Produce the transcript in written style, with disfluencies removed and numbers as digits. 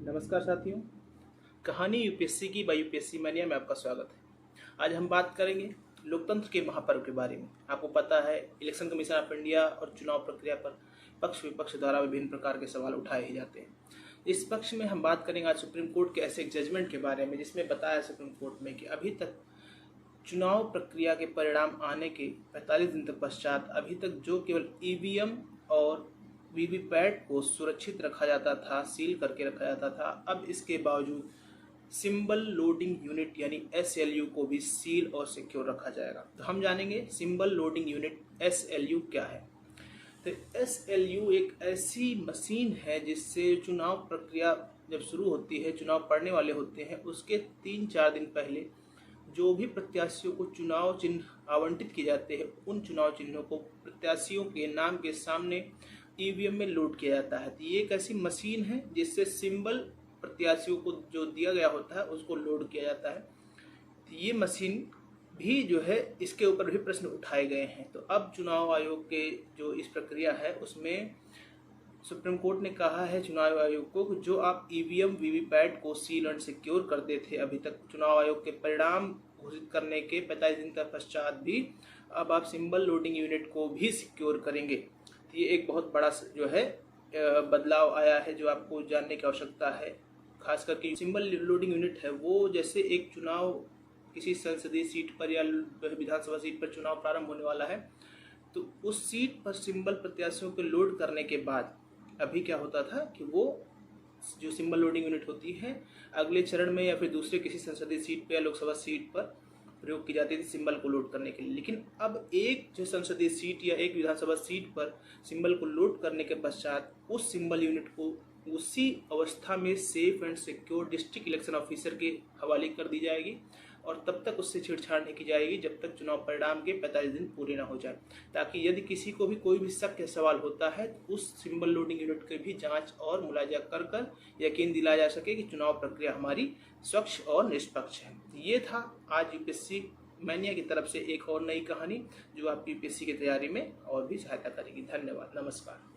नमस्कार साथियों। कहानी यूपीएससी की बाय यूपीएससी मैनिया में आपका स्वागत है। आज हम बात करेंगे लोकतंत्र के महापर्व के बारे में। आपको पता है इलेक्शन कमीशन ऑफ इंडिया और चुनाव प्रक्रिया पर पक्ष विपक्ष द्वारा विभिन्न प्रकार के सवाल उठाए ही जाते हैं। इस पक्ष में हम बात करेंगे आज सुप्रीम कोर्ट के ऐसे एक जजमेंट के बारे में जिसमें बताया सुप्रीम कोर्ट में कि अभी तक चुनाव प्रक्रिया के परिणाम आने के 45 दिन तक पश्चात अभी तक जो केवल ईवीएम और वीवीपैट को सुरक्षित रखा जाता था, सील करके रखा जाता था, अब इसके बावजूद सिंबल लोडिंग यूनिट यानी एसएलयू को भी सील और सिक्योर रखा जाएगा। तो हम जानेंगे सिंबल लोडिंग यूनिट एसएलयू क्या है। तो एसएलयू एक ऐसी मशीन है जिससे चुनाव प्रक्रिया जब शुरू होती है, चुनाव पड़ने वाले होते हैं, उसके 3-4 दिन पहले जो भी प्रत्याशियों को चुनाव चिन्ह आवंटित किए जाते हैं, उन चुनाव चिन्हों को प्रत्याशियों के नाम के सामने ईवीएम में लोड किया जाता है। तो ये एक ऐसी मशीन है जिससे सिंबल प्रत्याशियों को जो दिया गया होता है उसको लोड किया जाता है। तो ये मशीन भी जो है, इसके ऊपर भी प्रश्न उठाए गए हैं। तो अब चुनाव आयोग के जो इस प्रक्रिया है उसमें सुप्रीम कोर्ट ने कहा है चुनाव आयोग को कि जो आप ईवीएम वीवीपैट को सील एंड सिक्योर करते थे अभी तक चुनाव आयोग के परिणाम घोषित करने के 45 दिन तक पश्चात भी, अब आप सिंबल लोडिंग यूनिट को भी सिक्योर करेंगे। तो ये एक बहुत बड़ा जो है बदलाव आया है जो आपको जानने की आवश्यकता है। खास करके सिंबल लोडिंग यूनिट है वो जैसे एक चुनाव किसी संसदीय सीट पर या विधानसभा सीट पर चुनाव प्रारंभ होने वाला है, तो उस सीट पर सिंबल प्रत्याशियों को लोड करने के बाद अभी क्या होता था कि वो जो सिंबल लोडिंग यूनिट होती है अगले चरण में या फिर दूसरे किसी संसदीय सीट पर या लोकसभा सीट पर प्रयोग की जाती थी सिंबल को लोड करने के लिए। लेकिन अब एक जो संसदीय सीट या एक विधानसभा सीट पर सिंबल को लोड करने के पश्चात उस सिंबल यूनिट को उसी अवस्था में safe and secure district election officer के हवाले कर दी जाएगी और तब तक उससे छेड़छाड़ नहीं की जाएगी जब तक चुनाव परिणाम के 45 दिन पूरे ना हो जाए, ताकि यदि किसी को भी कोई भी शक या सवाल होता है तो उस सिंबल लोडिंग यूनिट की भी जांच और मुलाजा कर यकीन दिलाया जा सके कि चुनाव प्रक्रिया हमारी स्वच्छ और निष्पक्ष है। ये था आज यूपीएससी मैनिया की तरफ से एक और नई कहानी जो आपकी यूपीएससी की तैयारी में और भी सहायता करेगी। धन्यवाद, नमस्कार।